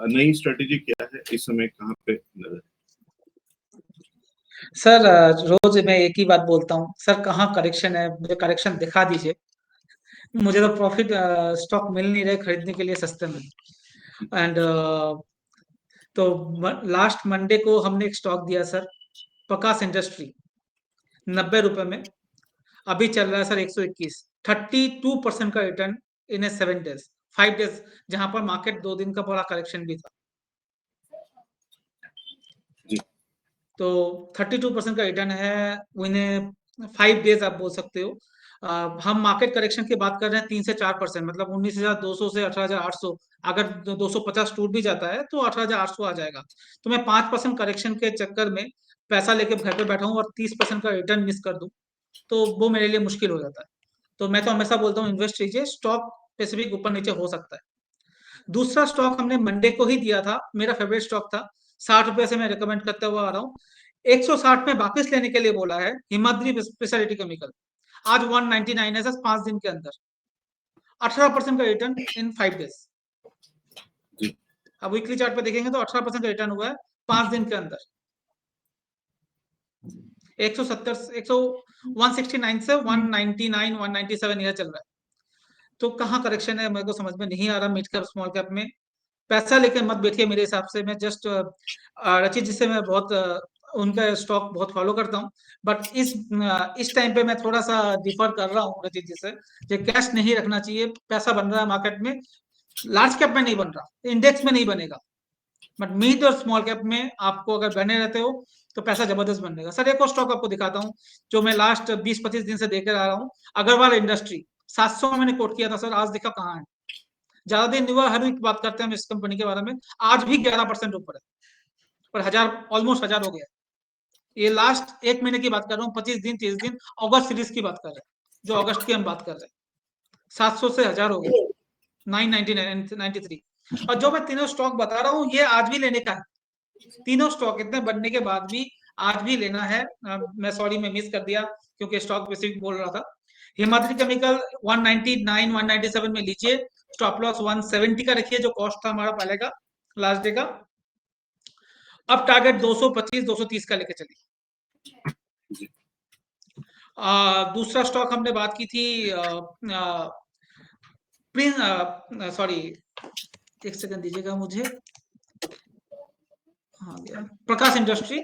नई स्ट्रेटेजी क्या है इस समय, कहाँ पे नजर? सर रोज मैं एक ही बात बोलता हूँ सर, कहाँ करेक्शन है, मुझे करेक्शन दिखा दीजिए। मुझे तो प्रॉफिट स्टॉक मिल नहीं रहे खरीदने के लिए सस्ते में। एंड तो लास्ट मंडे को हमने एक स्टॉक दिया सर, प्रकाश इंडस्ट्री, 90 रुपए में। अभी चल रहा है सर 121, 32% का रिटर्न इन ए 7 डेज, 5 डेज, जहां पर मार्केट 2 दिन का बड़ा करेक्शन भी था। जी। तो 32% का रिटर्न है विन ए 5 डेज, आप बोल सकते हो। हम मार्केट करेक्शन की बात कर रहे हैं 3 से 4%, मतलब 19,200 से 18,800। अगर 250 टूट भी जाता है तो 18,800 आ जाएगा। तो मैं 5% करेक्शन के चक्कर में पैसा लेके घर पे बैठा हूँ और 30% का रिटर्न मिस कर दूं, तो वो मेरे लिए मुश्किल हो जाता है। तो मैं तो हमेशा बोलता हूँ इन्वेस्ट कीजिए, स्टॉक स्पेसिफिक ऊपर नीचे हो सकता है। दूसरा स्टॉक हमने मंडे को ही दिया था, मेरा फेवरेट स्टॉक था, 60 रुपए से मैं रिकमेंड करते हुआ आ रहा हूँ। 160 में वापस लेने के लिए बोला है, हिमाद्री स्पेशलिटी केमिकल। आज 199 है सर, 5 दिन के अंदर 18% का रिटर्न इन 5 डेज। जी। अब वीकली चार्ट पे देखेंगे तो 18% का रिटर्न हुआ है 5 दिन के अंदर। 170 169 से 199 197 यह चल रहा है। तो कहाँ करेक्शन है मेरे को समझ में नहीं आ रहा। मिड कैप स्मॉल कैप में पैसा लेकर मत बैठिए मेरे हिसाब से। मैं जस्ट रचित जी से मैं बहुत उनका स्टॉक बहुत फॉलो करता हूँ, बट इस टाइम पे मैं थोड़ा सा डिफर कर रहा हूँ रचित जी से। जो कैश नहीं रखना चाहिए, पैसा बन रहा है मार्केट में, लार्ज कैप में नहीं बन रहा, इंडेक्स में नहीं बनेगा, बट मिड और स्मॉल कैप में आपको अगर बने रहते हो तो पैसा जबरदस्त बनेगा। सर एक और स्टॉक आपको दिखाता हूँ जो मैं लास्ट 20-25 दिन से देकर आ रहा हूँ, अग्रवाल इंडस्ट्री। 700 में मैंने कोट किया था सर, आज देखा कहाँ है। ज्यादा दिन नहीं हुआ, हर वीक बात करते हैं हम इस कंपनी के बारे में, आज भी 11% ऊपर है, पर हजार, ऑलमोस्ट 1000 हो गया। ये लास्ट 1 महीने की बात कर रहा हूँ, 25 दिन 30 दिन, अगस्त सीरीज की बात कर रहे हैं, जो अगस्त की हम बात कर रहे हैं। 700 से 1000 हो गया, 999 93। और जो मैं तीनों स्टॉक बता रहा हूँ ये आज भी लेने का है। तीनों स्टॉक इतने बनने के बाद भी आज भी लेना है। मैं सॉरी मैं मिस कर दिया क्योंकि स्टॉक स्पेसिफिक बोल रहा था। हिमाद्री केमिकल 199 197 में लीजिए, स्टॉप लॉस 170 का रखिए जो कॉस्ट था हमारा पहले का, लास्ट डे का। अब टारगेट 225 230 का लेके चलिए। दूसरा स्टॉक हमने बात की थी, सॉरी एक सेकंड दीजिएगा मुझे, हाँ गया, प्रकाश इंडस्ट्री।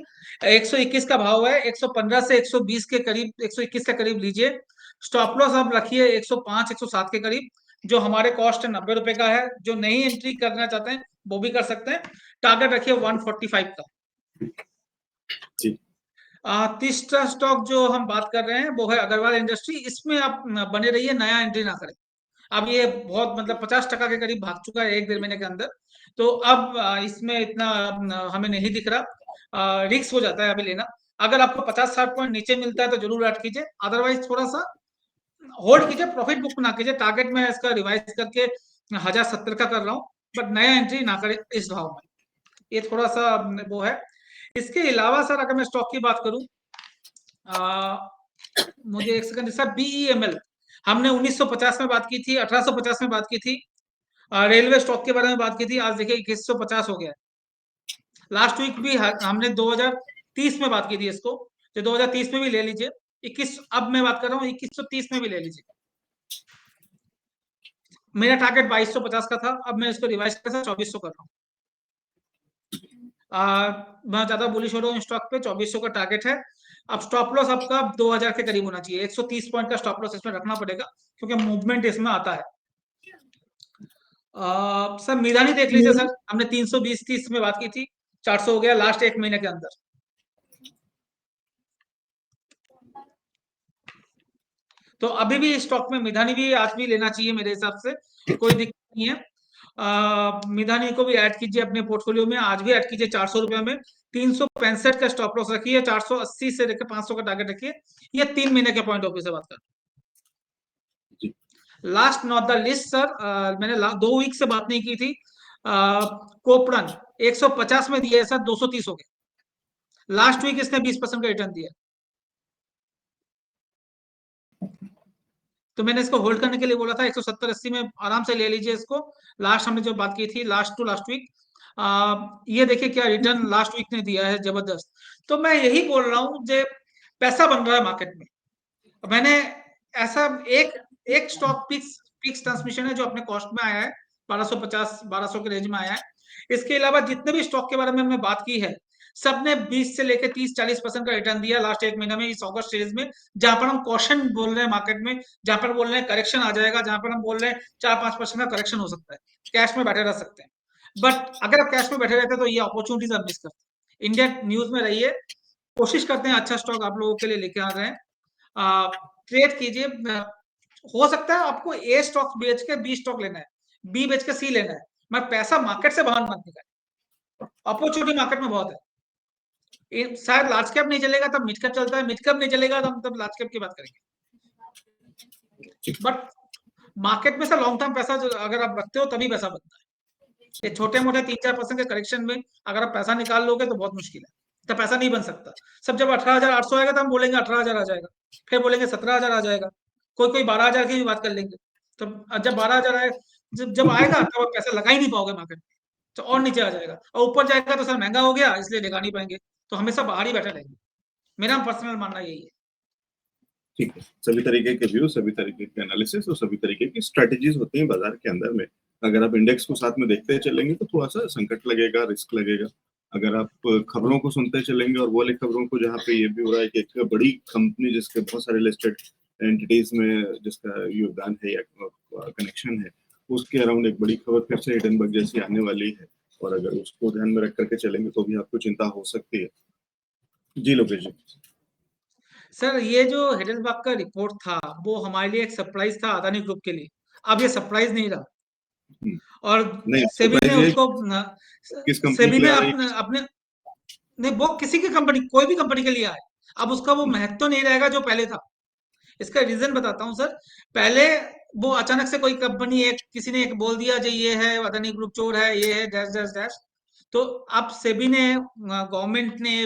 121 का भाव है, 115 से 120 के करीब, 121 के करीब लीजिए। स्टॉप लॉस आप रखिए 105 107 के करीब, जो हमारे कॉस्ट 90 रुपए का है। जो नहीं एंट्री करना चाहते हैं वो भी कर सकते हैं। टारगेट रखिए 145 का। जी। तीसरा स्टॉक जो हम बात कर रहे हैं वो है अग्रवाल इंडस्ट्री। इसमें आप बने रहिए, नया एंट्री ना करें। अब ये बहुत मतलब 50% के करीब भाग चुका है 1-1.5 महीने के अंदर। तो अब इसमें इतना हमें नहीं दिख रहा, रिस्क हो जाता है अभी लेना। अगर आपको 50-60 पॉइंट नीचे मिलता है तो जरूर ऐड कीजिए, अदरवाइज थोड़ा सा होल्ड कीजिए, प्रॉफिट बुक ना कीजिए। टारगेट में इसका रिवाइज करके 1070 का कर रहा हूँ, बट नया एंट्री ना करें इस भाव में। ये थोड़ा सा वो है। इसके अलावा सर अगर मैं स्टॉक की बात करूं, मुझे एक सेकंड सर, BEML हमने 1950 में बात की थी, 1850 में बात की थी। रेलवे स्टॉक के बारे में बात की थी, आज देखिए 2150 हो गया। लास्ट वीक भी हमने 2030 में बात की थी इसको, तो 2030 में भी ले लीजिए। 21, अब मैं बात कर रहा हूँ 2130 में भी ले लीजिए। मेरा टारगेट 2250 का था, अब मैं इसको रिवाइज कर 2400 कर रहा हूँ। मैं ज्यादा बुलिश हो रहा हूँ स्टॉक पे, 2400 का टारगेट है। अब स्टॉप लॉस आपका 2000 के करीब होना चाहिए, 130 पॉइंट का स्टॉप लॉस इसमें रखना पड़ेगा क्योंकि मूवमेंट इसमें आता है। सर मिधानी देख लीजिए सर, हमने 320-30 में बात की थी, 400 हो गया लास्ट 1 महीने के अंदर। तो अभी भी स्टॉक में मिधानी भी आज भी लेना चाहिए मेरे हिसाब से, कोई दिक्कत नहीं है। मिधानी को भी ऐड कीजिए अपने पोर्टफोलियो में, आज भी ऐड कीजिए 400 रुपए में। 365 का स्टॉप लॉस रखिए, 480 से लेकर 500 का टारगेट रखिए। ये 3 महीने के पॉइंट ऑफ व्यू से बात कर। Last not the list sir, मैंने 2 वीक से बात नहीं की थी। कोपरन 150 में दिया है सर, 230 हो गया। लास्ट वीक इसने 20% का रिटर्न दिया, तो मैंने इसको होल्ड करने के लिए बोला था। 170-80 में आराम से ले लीजिए इसको। लास्ट हमने जो बात की थी, लास्ट टू लास्ट वीक ये देखिए क्या रिटर्न लास्ट वीक ने दिया है, जबरदस्त। तो मैं यही बोल रहा हूँ, जो पैसा बन रहा है मार्केट में। मैंने ऐसा एक एक स्टॉक पिक्स ट्रांसमिशन है जो अपने कॉस्ट में आया है, 1250-1200 के रेंज में आया है। इसके अलावा जितने भी स्टॉक के बारे में हमने बात की है, सबने 20 से लेकर 30-40% का रिटर्न दिया लास्ट एक महीने में, इस अगस्त सीरीज में, जहां पर हम कॉशन बोल रहे हैं मार्केट में, जहां पर बोल रहे हैं करेक्शन आ जाएगा, जहां पर हम बोल रहे हैं 4-5% का करेक्शन हो सकता है, कैश में बैठे रह सकते हैं। बट अगर आप कैश में बैठे रहते हैं तो ये अपॉर्चुनिटीज आप मिस करते हैं। इंडिया न्यूज में रहिए, कोशिश करते हैं अच्छा स्टॉक आप लोगों के लिए लेके आ रहे हैं, ट्रेड कीजिए। हो सकता है आपको ए स्टॉक बेच के बी स्टॉक लेना है, बी बेच के सी लेना है, मगर पैसा मार्केट से बाहर मत निकाले। अपॉर्चुनिटी मार्केट में बहुत है। शायद लार्ज कैप नहीं चलेगा तब मिड कैप चलता है, मिड कैप नहीं चलेगा तब लार्ज कैप की बात करेंगे। बट मार्केट में से लॉन्ग टर्म पैसा अगर आप रखते हो तभी पैसा बनता है। ये छोटे मोटे 3-4% के करेक्शन में अगर आप पैसा निकाल लोगे तो बहुत मुश्किल है, तो पैसा नहीं बन सकता। सब जब 18,800 आएगा तो हम बोलेंगे 18,000 आ जाएगा, फिर बोलेंगे 17,000 आ जाएगा, कोई कोई 12,000 की भी बात कर लेंगे। तो जब 12,000 आए, जब आएगा तब आप पैसा लगा ही नहीं पाओगे मार्केट में, तो और नीचे आ जाएगा, और ऊपर जाएगा तो सर महंगा हो गया इसलिए लगा नहीं पाएंगे, तो हमेशा बाहर ही बैठे रहेंगे। मेरा पर्सनल मानना यही है। ठीक है, सभी तरीके के व्यू, सभी तरीके के एनालिसिस और सभी तरीके की स्ट्रेटजीज होती हैं बाजार के अंदर में। अगर आप इंडेक्स को साथ में देखते चलेंगे तो थोड़ा सा संकट लगेगा, रिस्क लगेगा। अगर आप खबरों को सुनते चलेंगे और वो वाली खबरों को जहाँ पे ये भी हो रहा है कि एक बड़ी कंपनी जिसके बहुत सारे लिस्टेड एंटिटीज में जिसका योगदान है या कनेक्शन है, उसके अराउंड एक बड़ी खबर फिर से हिडनबर्ग जैसी आने वाली है, और अगर उसको ध्यान में रख करके चलेंगे तो भी आपको चिंता हो सकती है। जी लोकेश जी। सर ये जो हिडनबर्ग का रिपोर्ट था वो हमारे लिए एक सरप्राइज था, अदानी ग्रुप के लिए। अब ये सरप्राइज नहीं रहा, हम्म, और नहीं सेबी ने सरप्राइज ये उसको किस कंपनी सेबी के लिए ने आ रही अपने अपने नहीं, वो किसी की कंपनी, कोई भी कंपनी के लिए आए, अब उसका वो है? महत्व नहीं रहेगा जो पहले था। इसका रीजन बताता हूँ सर। पहले वो अचानक से कोई कंपनी, एक किसी ने एक बोल दिया जो ये है अदानी ग्रुप चोर है, ये है डैश डैश डैश। तो अब सेबी ने, गवर्नमेंट ने,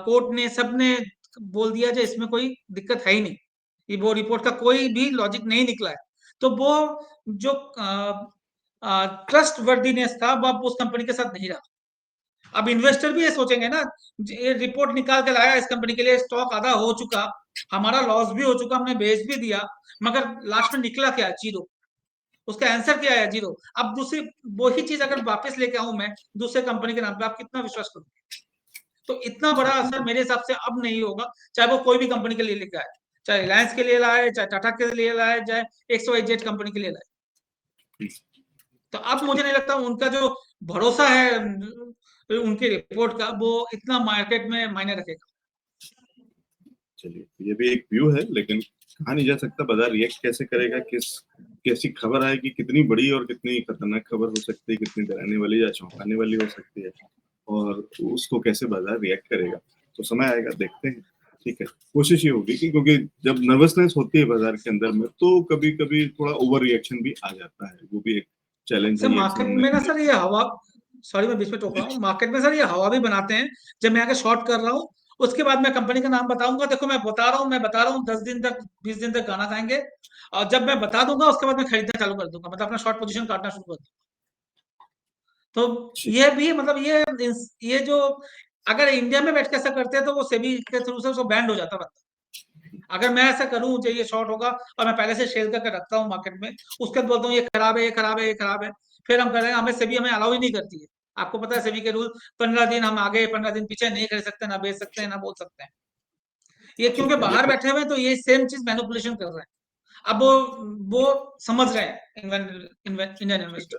कोर्ट ने, सब ने बोल दिया जो इसमें कोई दिक्कत है ही नहीं, ये वो रिपोर्ट का कोई भी लॉजिक नहीं निकला है। तो वो जो ट्रस्ट वर्दीनेस था वो अब उस कंपनी के साथ नहीं रहा। अब इन्वेस्टर भी ये सोचेंगे ना, ये रिपोर्ट निकाल के लाया इस कंपनी के लिए, स्टॉक आधा हो चुका, हमारा लॉस भी हो चुका, हमने बेच भी दिया, मगर लास्ट में निकला क्या? जीरो। उसका आंसर क्या है? जीरो। अब दूसरी वही चीज अगर वापस लेके आऊं मैं दूसरे कंपनी के नाम पे, आप कितना विश्वास करोगे? तो इतना बड़ा असर मेरे हिसाब से अब नहीं होगा, चाहे वो कोई भी कंपनी के लिए लेके आए, चाहे रिलायंस के लिए लाए, चाहे टाटा के लिए लाए, चाहे XYZ कंपनी के लिए लाए। तो अब मुझे नहीं लगता उनका जो भरोसा है उनकी रिपोर्ट का, वो इतना मार्केट में मायने रखेगा। चलिए, ये भी एक व्यू है, लेकिन कहा नहीं जा सकता बाजार रिएक्ट कैसे करेगा, कैसी खबर आएगी, कितनी बड़ी और कितनी खतरनाक खबर हो सकती है, कितनी डराने वाली या चौंकाने वाली हो सकती है, और उसको कैसे बाजार रिएक्ट करेगा, तो समय आएगा, देखते हैं। ठीक है, कोशिश ये होगी कि क्योंकि जब नर्वसनेस होती है बाजार के अंदर में तो कभी कभी थोड़ा ओवर रिएक्शन भी आ जाता है, वो भी एक चैलेंज सर है ये मार्केट समझने में ना के लिए। सर ये हवा, सॉरी मैं बीच में टोक रहा हूँ, मार्केट में सर ये हवा भी बनाते हैं। जब मैं आगे शॉर्ट कर रहा हूँ, उसके बाद मैं कंपनी का नाम बताऊंगा, देखो मैं बता रहा हूँ 10 दिन तक 20 दिन तक गाना गाएंगे, और जब मैं बता दूंगा उसके बाद मैं खरीदना चालू कर दूंगा, मतलब अपना शॉर्ट पोजीशन काटना शुरू कर दूंगा। तो ठीक। ये भी मतलब ये जो अगर इंडिया में बैठ के ऐसा करते हैं तो वो सेबी के थ्रू से उसको बैंड हो जाता है। अगर मैं ऐसा करूं जो ये शॉर्ट होगा और मैं पहले से शेयर करके रखता हूं मार्केट में, उसके बाद बोलता हूँ ये खराब है, ये खराब है, ये खराब है, फिर हम कह रहे हैं, हमें सेबी हमें अलाउ ही नहीं करती है। आपको पता है सेबी के रूल, 15 दिन हम आगे 15 दिन पीछे नहीं कर सकते, ना बेच सकते हैं, ना बोल सकते हैं। ये क्योंकि ठीक है, बाहर लेकिन बैठे हुए हैं तो ये सेम चीज मैनिपुलेशन कर रहे हैं। अब वो समझ रहे हैं इंडियन इन्वेस्टर।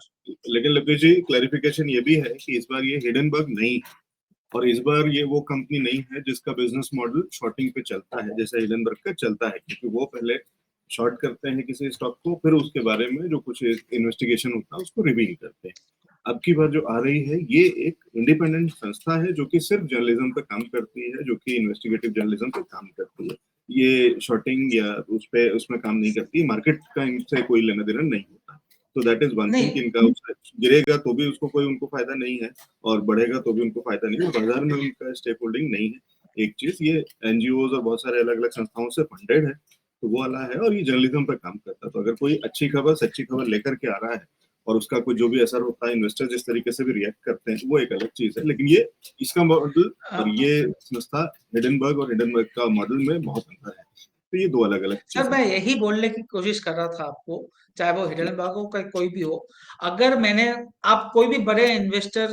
लेकिन लोकेश जी, क्लैरिफिकेशन ये भी है कि इस बार ये हिडनबर्ग नहीं है, और इस बार ये वो कंपनी नहीं है जिसका बिजनेस मॉडल शॉर्टिंग पे चलता है जैसे हिडनबर्ग का चलता है, क्योंकि वो पहले शॉर्ट करते हैं किसी स्टॉक को, फिर उसके बारे में जो कुछ इन्वेस्टिगेशन होता है उसको रिवील करते हैं। अब की बार जो आ रही है ये एक इंडिपेंडेंट संस्था है जो कि सिर्फ जर्नलिज्म पे काम करती है, जो कि इन्वेस्टिगेटिव जर्नलिज्म पे काम करती है। ये शॉर्टिंग या उसमें काम नहीं करती, मार्केट का इनसे कोई लेना देना नहीं होता। तो दैट इज वन थिंग, नहीं, इनका गिरेगा तो भी उसको उनको फायदा नहीं है, और बढ़ेगा तो भी उनको फायदा नहीं है, बाजार में उनका स्टेक होल्डिंग नहीं है। एक चीज, ये एनजीओ और बहुत सारे अलग अलग संस्थाओं से फंडेड है, तो वो वाला है, और ये जर्नलिज्म पे काम करता है। तो अगर कोई अच्छी खबर, सच्ची खबर लेकर के आ रहा है और उसका कोई जो भी असर होता है, इन्वेस्टर जिस तरीके से भी रिएक्ट करते हैं, वो एक अलग चीज है। लेकिन ये इसका मॉडल और ये संस्था हिडनबर्ग और हिडनबर्ग का मॉडल में बहुत अंतर है। तो ये दो अलग अलग सर चीजें। मैं यही बोलने की कोशिश कर रहा था आपको, चाहे वो हिडनबर्ग हो का कोई भी हो, अगर मैंने, आप कोई भी बड़े इन्वेस्टर,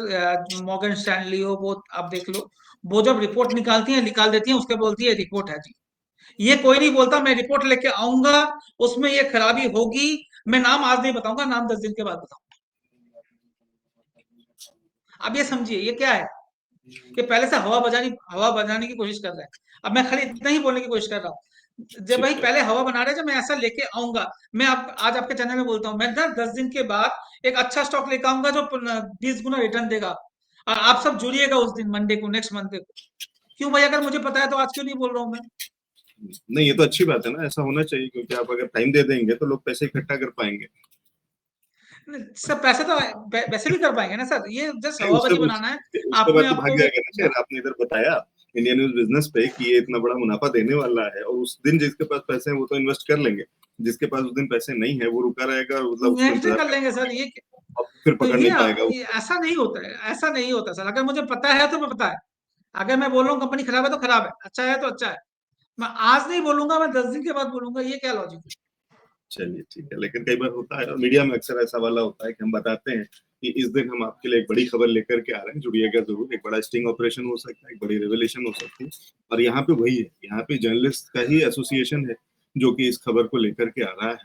मॉर्गन स्टैनली हो, वो आप देख लो, वो जब रिपोर्ट निकालती है, निकाल देती है, उसके बोलती है रिपोर्ट है जी। ये कोई नहीं बोलता मैं रिपोर्ट लेके आऊंगा, उसमें ये खराबी होगी, मैं नाम आज नहीं बताऊंगा, नाम 10 दिन के बाद बताऊंगा। अब ये समझिए ये क्या है, कि पहले से हवा बनाने की कोशिश कर रहा है। अब मैं खाली इतना ही बोलने की कोशिश कर रहा हूँ, जब भाई ठीक है। पहले हवा बना रहे हैं, जब मैं ऐसा लेके आऊंगा, मैं आप आज आपके चैनल में बोलता हूँ, मैं ना 10 दिन के बाद एक अच्छा स्टॉक लेकर आऊंगा जो 20 गुना रिटर्न देगा, और आप सब जुड़िएगा उस दिन, मंडे को, नेक्स्ट मंडे को। क्यों भाई, अगर मुझे पता है तो आज क्यों नहीं बोल रहा हूँ मैं? नहीं, ये तो अच्छी बात है ना, ऐसा होना चाहिए, क्योंकि आप अगर टाइम दे देंगे तो लोग पैसे इकट्ठा कर पाएंगे। सर पैसे तो वैसे भी कर पाएंगे ना सर, ये जस्ट नहीं, हवाबाजी बनाना है उसके बाद अपने तो आप भाग को। जाएगा ना शेयर। आपने इधर बताया इंडिया न्यूज बिजनेस पे कि ये इतना बड़ा मुनाफा देने वाला है, और उस दिन जिसके पास पैसे हैं वो तो इन्वेस्ट कर लेंगे, जिसके पास उस दिन पैसे नहीं है वो रुका रहेगा, और मतलब उसको नेक्स्ट डे इंतजार कर लेंगे करना सर पड़ेगा, ये। और फिर तो पकड़ नहीं पाएगा ये उसको। ऐसा नहीं होता है, ऐसा नहीं होता सर। अगर मुझे पता है तो मैं पता है, अगर मैं बोल रहा हूँ कंपनी खराब है तो खराब है, अच्छा है तो अच्छा है। मैं आज नहीं बोलूंगा, मैं 10 दिन के बाद बोलूंगा, ये क्या लॉजिक है? चलिए ठीक है, लेकिन कई बार होता है और मीडिया में अक्सर ऐसा वाला होता है कि हम बताते हैं कि इस दिन हम आपके लिए एक बड़ी खबर लेकर के आ रहे हैं, जुड़िएगा जरूर। एक बड़ा स्टिंग ऑपरेशन हो सकता है, एक बड़ी रेवलेशन हो सकती है, और यहाँ पे वही है, यहाँ पे जर्नलिस्ट का ही एसोसिएशन है जो कि इस खबर को लेकर के आ रहा है।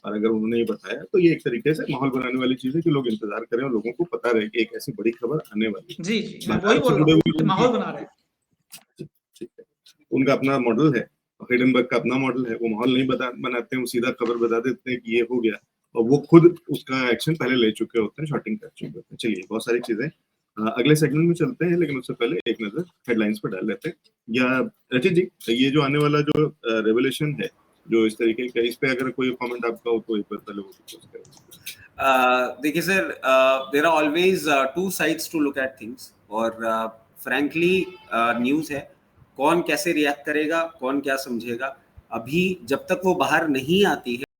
और अगर उन्होंने ये बताया तो ये एक तरीके से माहौल बनाने वाली चीज है कि लोग इंतजार करें और लोगों को पता रहे कि एक ऐसी बड़ी खबर आने वाली है। जी जी, मैं वही बाजार से बोल रहा जुड़े हूँ, हुए लोग भी, माहौल बना रहे हैं। ठीक है, उनका अपना मॉडल है, हिडनबर्ग का अपना मॉडल है। वो माहौल नहीं बनाते हैं, वो सीधा खबर बता देते हैं कि ये हो गया, और वो खुद उसका एक्शन पहले ले चुके होते हैं, शॉर्टिंग कर चुके होते हैं। चलिए, बहुत सारी चीजें अगले सेगमेंट में चलते हैं, लेकिन उससे पहले एक नजर हेडलाइंस पर डाल लेते हैं। या रचित जी, ये जो आने वाला जो रेवोल्यूशन है, जो इस तरीके का, इस पे अगर कोई कमेंट आपका हो तो एक बार पहले वो डिस्कस करें। देखिए sir, there are always two sides to look at things, और फ्रैंकली न्यूज़ है, कौन कैसे रिएक्ट करेगा, कौन क्या समझेगा, अभी जब तक वो बाहर नहीं आती है